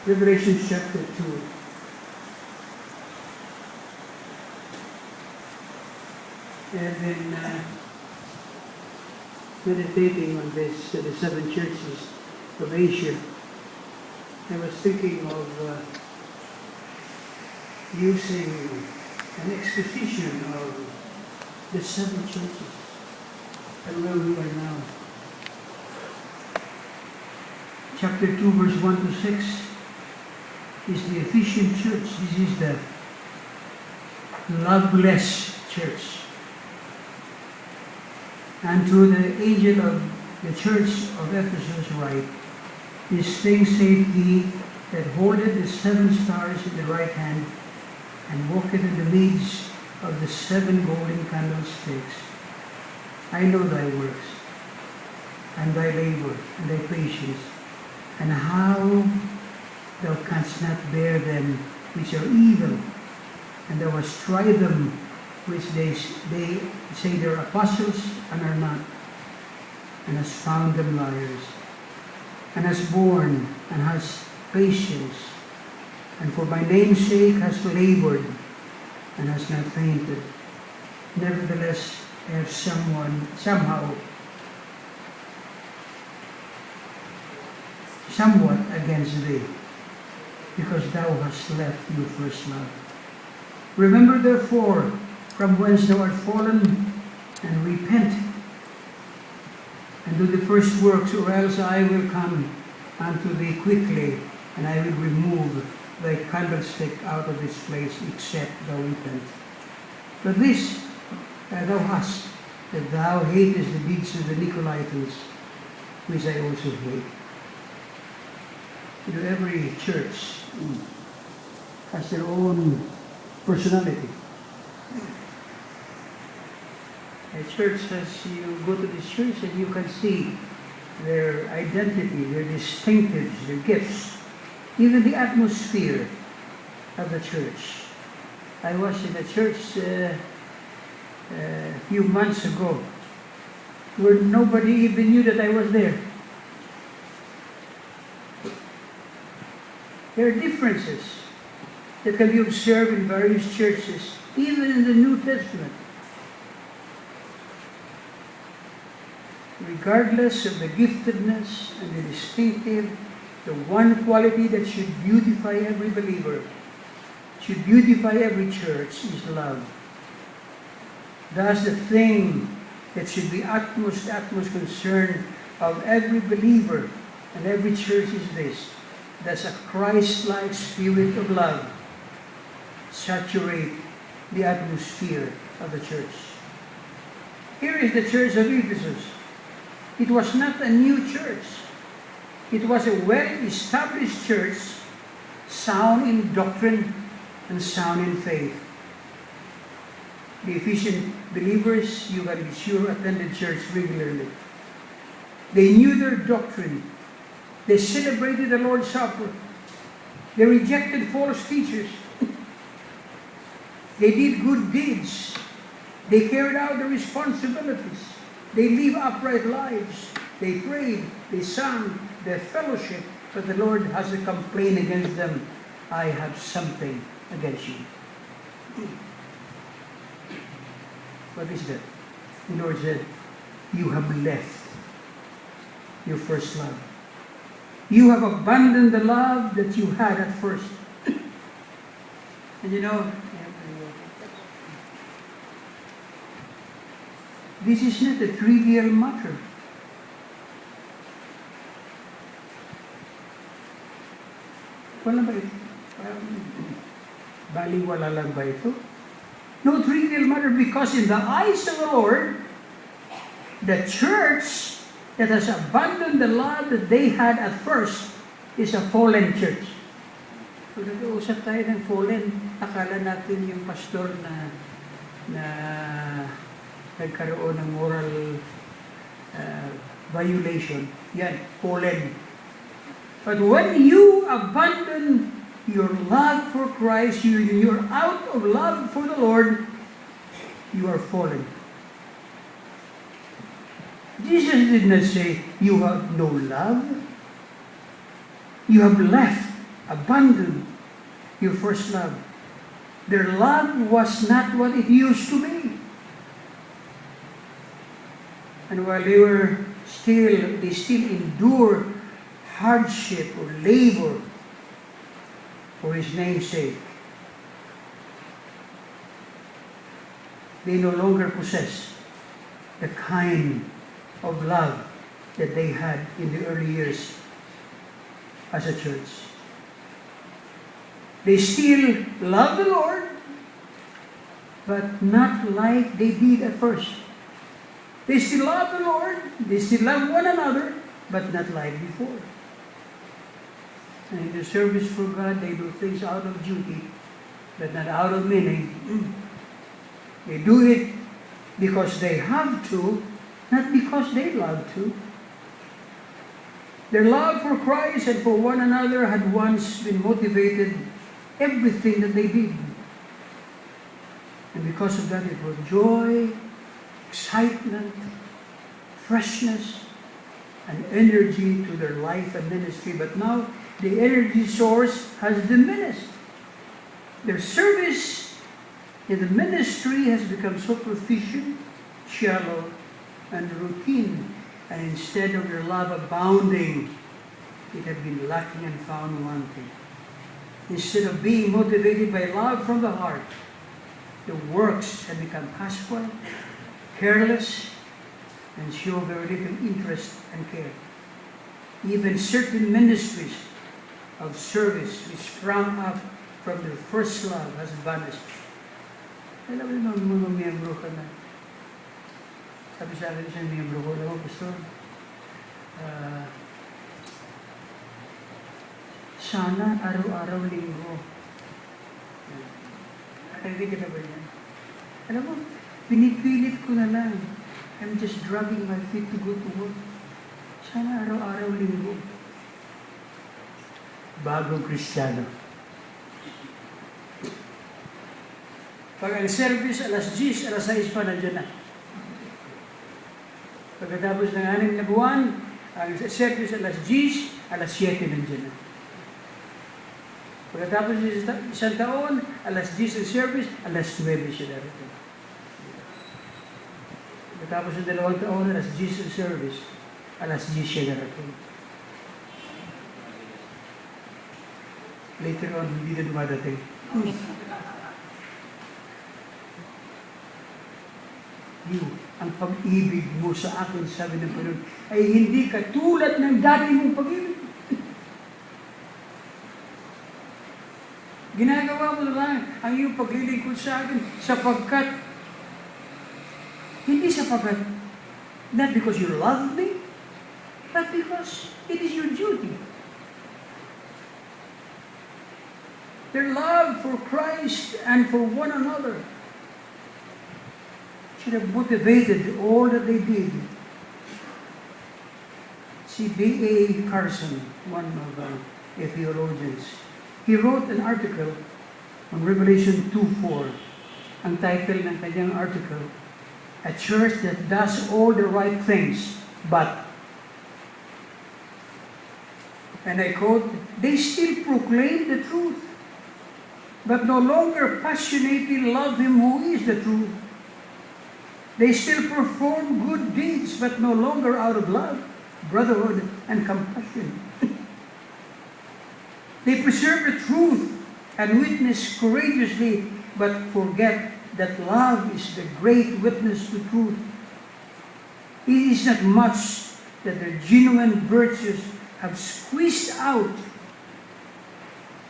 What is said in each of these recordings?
Revelation chapter 2. And then meditating on this, the seven churches of Asia, I was thinking of using an exposition of the seven churches and where we are now. Chapter 2, verse 1 to 6 is the Ephesian church. This is the loveless church. And to the angel of the church of Ephesus write, These things saith he that holdeth the seven stars in the right hand, and walketh in the midst of the seven golden candlesticks. I know thy works, and thy labor, and thy patience, and how thou canst not bear them which are evil, and thou hast tried them which they say they are apostles and are not, and hast found them liars, and hast borne and hast patience, and for my name's sake hast labored and hast not fainted. Nevertheless, I have somewhat against thee, because thou hast left your first love. Remember therefore from whence thou art fallen, and repent, and do the first works, or else I will come unto thee quickly, and I will remove thy candlestick out of its place, except thou repent. But this thou hast, that thou hatest the deeds of the Nicolaitans, which I also hate. You know, every church has their own personality. A church, as you go to this church, and you can see their identity, their distinctives, their gifts, even the atmosphere of the church. I was in a church a few months ago where nobody even knew that I was there. There are differences that can be observed in various churches, even in the New Testament. Regardless of the giftedness and the distinctive, the one quality that should beautify every believer, should beautify every church, is love. Thus, the thing that should be utmost concern of every believer and every church is this: that's a Christ-like spirit of love saturate the atmosphere of the church. Here is the church of Ephesus. It was not a new church. It was a well-established church, sound in doctrine and sound in faith. The Ephesian believers, you can be sure, attended church regularly. They knew their doctrine. They celebrated the Lord's Supper. They rejected false teachers. They did good deeds. They carried out their responsibilities. They lived upright lives. They prayed. They sang. They fellowship. But the Lord has a complaint against them. I have something against you. What is that? The Lord said, you have left your first love. You have abandoned the love that you had at first. And you know, this is not a trivial matter. Wala ba ito? Baliwala lang ba ito? No trivial matter, because in the eyes of the Lord, the church that has abandoned the love that they had at first is a fallen church. So nag-uusap tayo ng fallen, akala natin yung pastor na nagkaroon ng moral violation. Yan, fallen. But when you abandon your love for Christ, you're out of love for the Lord, you are fallen. Jesus did not say, you have no love. You have left abandoned your first love. Their love was not what it used to be. And while they still endure hardship or labor for His name's sake, they no longer possess the kind of love that they had in the early years as a church. They still love the Lord, but not like they did at first. They still love the Lord, they still love one another, but not like before. And in the service for God, they do things out of duty, but not out of meaning. They do it because they have to, not because they love to. Their love for Christ and for one another had once been motivated everything that they did. And because of that, it brought joy, excitement, freshness, and energy to their life and ministry. But now, the energy source has diminished. Their service in the ministry has become superficial, shallow, and routine. And instead of their love abounding, it had been lacking and found wanting. Instead of being motivated by love from the heart, the works had become casual, careless, and show very little interest and care. Even certain ministries of service which sprang up from their first love has vanished. Alam mo mga miyembro ka na. Sabi sa akin isang miyembro ko, alam mo, Pastor, sana araw-araw linggo. Narinig ka na ba yan? Alam mo, pinipilit ko na lang. I'm just dragging my feet to go to work. Sana araw-araw linggo. Bagong Kristiyano. Pag ang service alas 10, alas 6 pa nandiyan na. Pagkatapos ng 6 na buwan, ang service alas 10, alas 7 nandiyan na. Pagkatapos ng isang taon, alas 10 ang service, alas 9 siya darating. Pagkatapos ng 2 taon, alas 10 ang service, alas 10 siya darating. Later on, hindi na dumadating. Ang pag-ibig mo sa akin, sabi ng Panginoon, ay hindi katulad ng dati mong pag-ibig. Ginagawa mo lang ang iyong paglilingkod sa akin not because you love me, but because it is your duty. Their love for Christ and for one another should have motivated all that they did. See, B.A. Carson, one of the theologians, he wrote an article on Revelation 2:4. Ang title ng kanyang article, A Church That Does All the Right Things, but, and I quote, they still proclaim the truth, but no longer passionately love Him who is the truth. They still perform good deeds, but no longer out of love, brotherhood, and compassion. They preserve the truth and witness courageously, but forget that love is the great witness to truth. It is not much that their genuine virtues have squeezed out,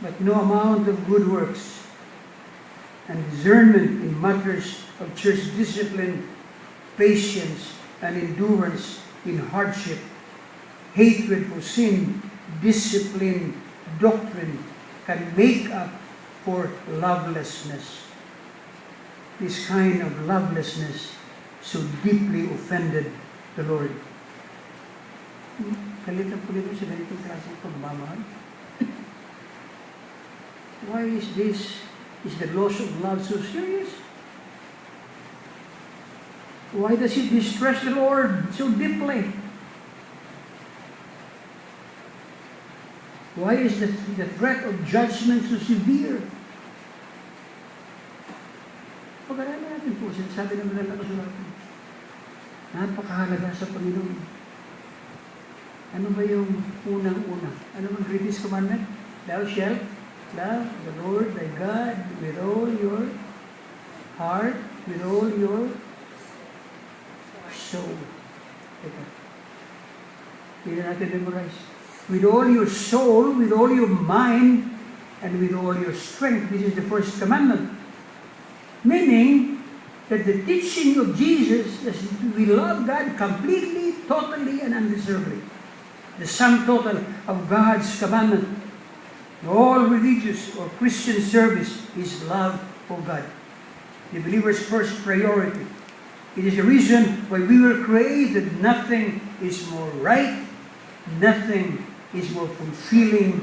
but no amount of good works and discernment in matters of church discipline, patience, and endurance in hardship, hatred for sin, discipline, doctrine can make up for lovelessness. This kind of lovelessness so deeply offended the Lord. Kalitan po nito sa ganitong klaseng pagmamahal. Why is this? Is the loss of love so serious? Why does it distress the Lord so deeply? Why is the threat of judgment so severe? Pag-aralan natin po, sinasabi naman ng kasulatan. Napakahalaga sa Panginoon. Ano ba yung unang-una? Ano ang greatest commandment? Thou shalt love the Lord thy God with all your heart, with all your soul. Teka. Hindi natin memorize. With all your soul, with all your mind, and with all your strength. This is the first commandment. Meaning that the teaching of Jesus is we love God completely, totally, and unreservedly. The sum total of God's commandment. All religious or Christian service is love for God. The believer's first priority. It is the reason why we were created. Nothing is more right, nothing is more fulfilling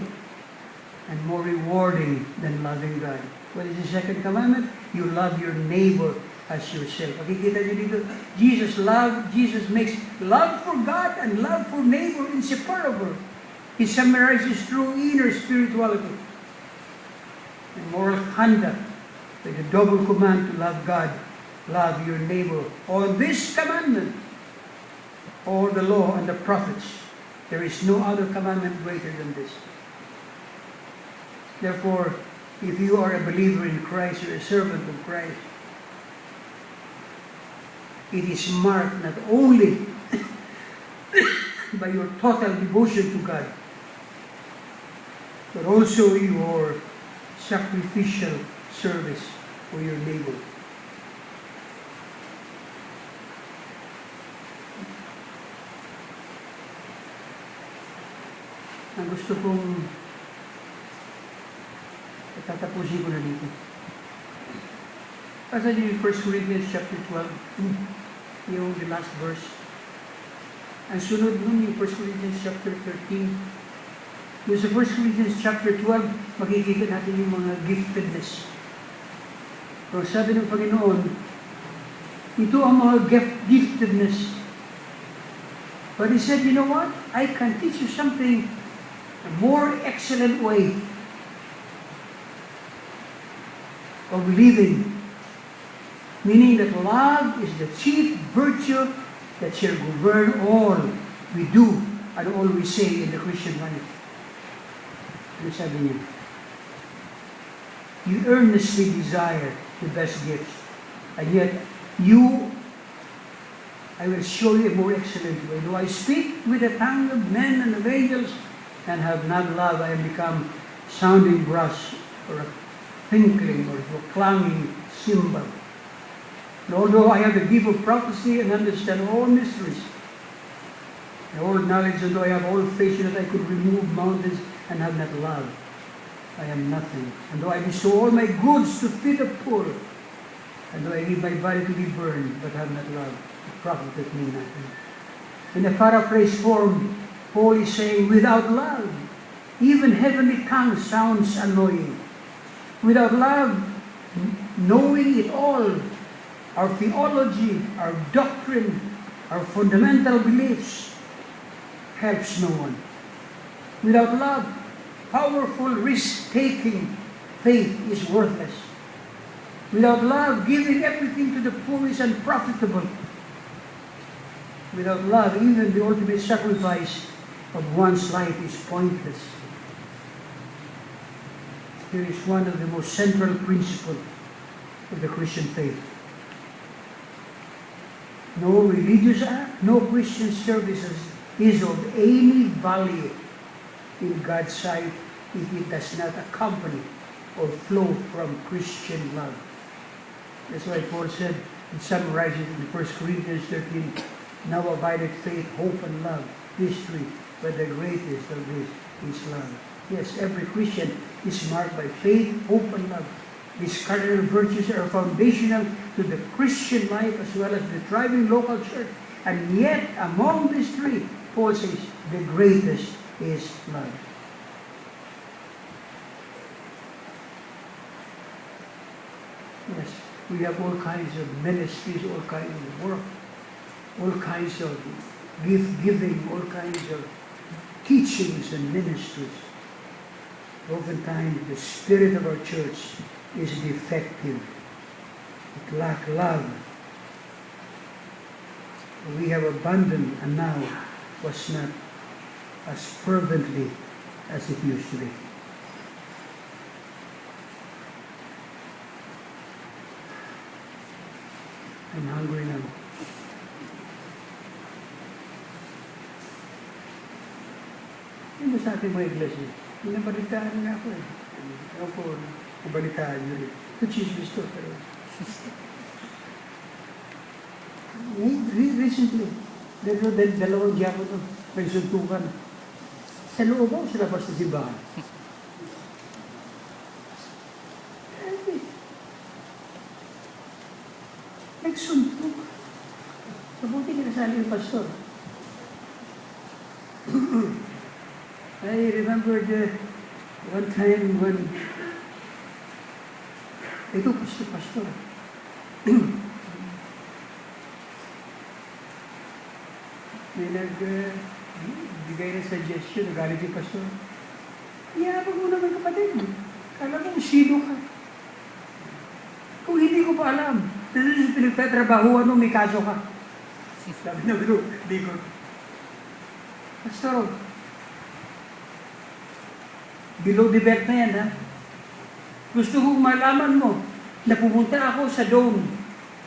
and more rewarding than loving God. What is the second commandment? You love your neighbor as yourself. Makikita niyo dito, Jesus makes love for God and love for neighbor inseparable. He summarizes true inner spirituality and moral conduct with a double command to love God, love your neighbor. On this commandment, all the law and the prophets, there is no other commandment greater than this. Therefore, if you are a believer in Christ, you're a servant of Christ, it is marked not only by your total devotion to God, but also your sacrificial service for your neighbor. Ang gusto kong tatapusin ko na dito. Pasa niyo yung 1 Corinthians chapter 12, yung the last verse. Ang sunod nun yung 1 Corinthians chapter 13. Yung sa 1 Corinthians chapter 12, makikita natin yung mga giftedness. So sabi ng Panginoon, ito ang mga giftedness. But He said, you know what? I can teach you something a more excellent way of living. Meaning that love is the chief virtue that shall govern all we do and all we say in the Christian life. Ano sabi niya? You earnestly desire the best gifts, and yet I will show you a more excellent way. Do I speak with the tongue of men and of angels, and have not love? I have become sounding brass, or a tinkling, or a clanging cymbal. And although I have the gift of prophecy and understand all mysteries, and all knowledge, and though I have all faith that I could remove mountains and have not love, I am nothing. And though I bestow all my goods to feed the poor, and though I give my body to be burned, but have not love, it profiteth me nothing. In a paraphrase form, Paul is saying, without love, even heavenly tongue sounds annoying. Without love, knowing it all, our theology, our doctrine, our fundamental beliefs, helps no one. Without love, powerful risk-taking faith is worthless. Without love, giving everything to the poor is unprofitable. Without love, even the ultimate sacrifice of one's life is pointless. Here is one of the most central principles of the Christian faith. No religious act, no Christian services is of any value in God's sight if it does not accompany or flow from Christian love. That's why Paul said, it summarizes in 1 Corinthians 13, now abideth faith, hope, and love, these three, but the greatest of these is love. Yes, every Christian is marked by faith, hope, and love. These cardinal virtues are foundational to the Christian life as well as the thriving local church. And yet, among these three, Paul says, the greatest is love. Yes, we have all kinds of ministries, all kinds of work, all kinds of gift giving, all kinds of teachings and ministries. Oftentimes, the spirit of our church is defective. It lacks love. We have abandoned and now was not as fervently as it used to be. I'm hungry now. Yun ba sa ating mga iglesia? Pinabalitaan nga ako eh. Ako po, nabalitaan nyo rin. Ito chismis to, pero... Recently, dalawang diyapo to, may suntukan. Sa loob ako, sa labas na simbahan. Nagsuntok. Mabuti kinasali yung pastor. I remember one time when ito pastor. May nagbigay ng suggestion, nagalit yung pastor. Iyabag mo naman kapatid. Alam mo, sino ka? Kung hindi ko pa alam, pinagtatrabahuan mo, may kaso ka. Sabi na group, di ko. Pastor, below the belt na yan, ha? Gusto kong malaman mo na pumunta ako sa dome.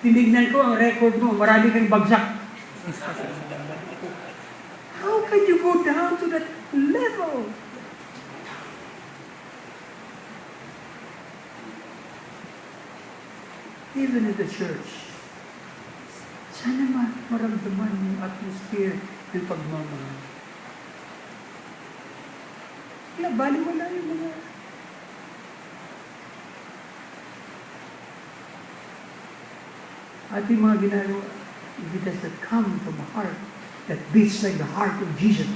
Tinignan ko ang record mo, marami kang bagsak. How can you go down to that level? Even in the church, sana maramdaman yung atmosphere ng pagmamahal. Kaya baliwala yung mga ating mga ginagawa. It does that come from a heart that beats like the heart of Jesus.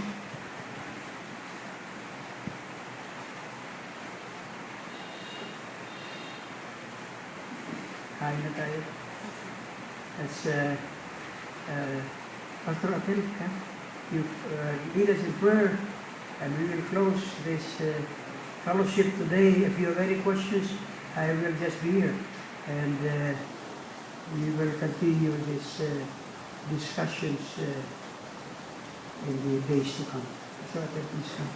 Kain na tayo. As Pastor Atel, you lead us in prayer and we will close this fellowship today. If you have any questions, I will just be here. And we will continue these discussions in the days to come. So, please come.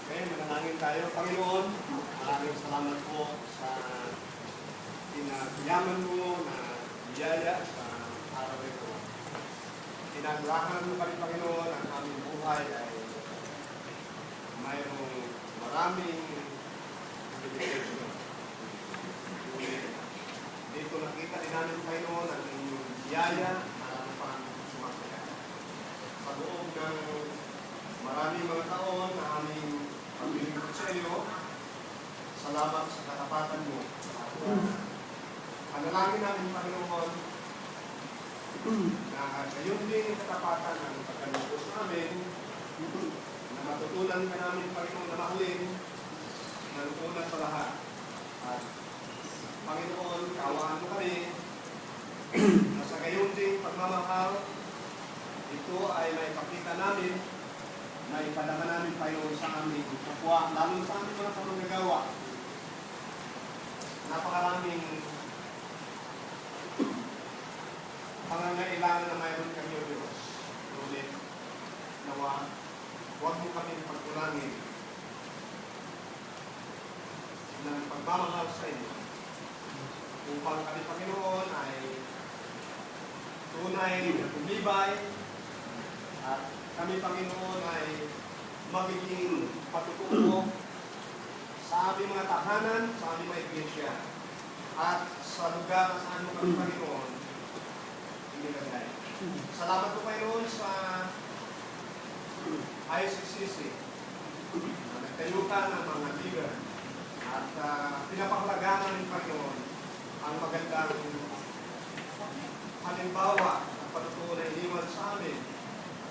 Okay, manalangin tayo. Panginoon, maraming salamat po sa pinayaman mo na biyaya sa araw ito. Pinaglahan mo kami, Panginoon, ang aming buhay ay mayroong maraming privilege. Dito nakita din namin, Panginoon, ang inyong biyaya na pang sumasaya. Sa loob ng maraming mga taon na aming paglilingkod sa iyo, salamat sa katapatan mo. Panalangin namin, Panginoon, na gayon din yung katapatan ng pagkalingkod namin, na matutunan ka namin, Panginoon, na mahalin ng una sa lahat. At Panginoon, kaawaan mo kami na sa gayon din pagmamahal, ito ay may pakita namin, na ipadama namin, Panginoon, sa aming kapwa, lalo sa aming mga pamagagawa. Napakaraming pangangailangan na mayroon kami, O Diyos. Ngunit, nawa, huwag mo kami pagkulangin ng pagmamahal sa inyo. Upang kami, Panginoon, ay tunay na tumibay at kami, Panginoon, ay magiging patutuo sa aming mga tahanan, sa aming mga iglesia, at sa lugar na saan mo kami, Panginoon, inilagay. Salamat po, Panginoon, sa ICCC na nagtayo ka ng mga leader at pinapahalagahan namin, Panginoon, ang magandang halimbawa at patutuo na iniwan sa amin,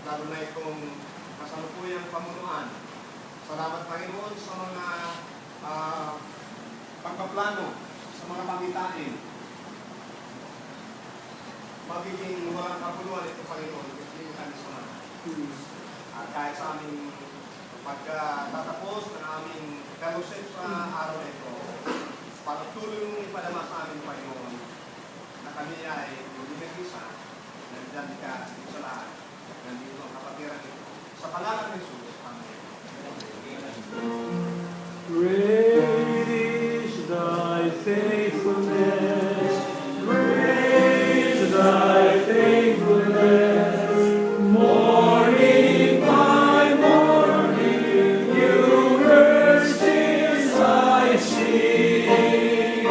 lalo na itong kasalukuyang pamunuan. Salamat, Panginoon, sa mga pagpaplano, sa mga pangitain magiging walang kapuluan ito, Panginoon, hindi kami sa at kahit sa aming pagkatatapos ng aming fellowship sa araw na ito, patuloy mong ipadama sa aming Panginoon na kami ay hindi nag-isa, nandiyan ka sa lahat, nandito ang kapatiran ito. Sa pangalan ng Jesus, Amen. Great is thy faithfulness, great is thy faithfulness, morning by morning, new mercies I see.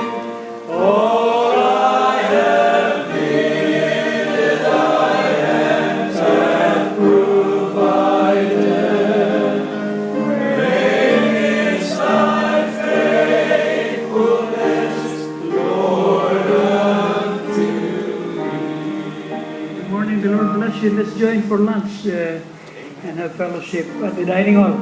All I have needed, thy hands have provided. Great is thy faithfulness, Lord, unto me. Good morning, the Lord bless you. Let's join for lunch and have fellowship at the dining hall.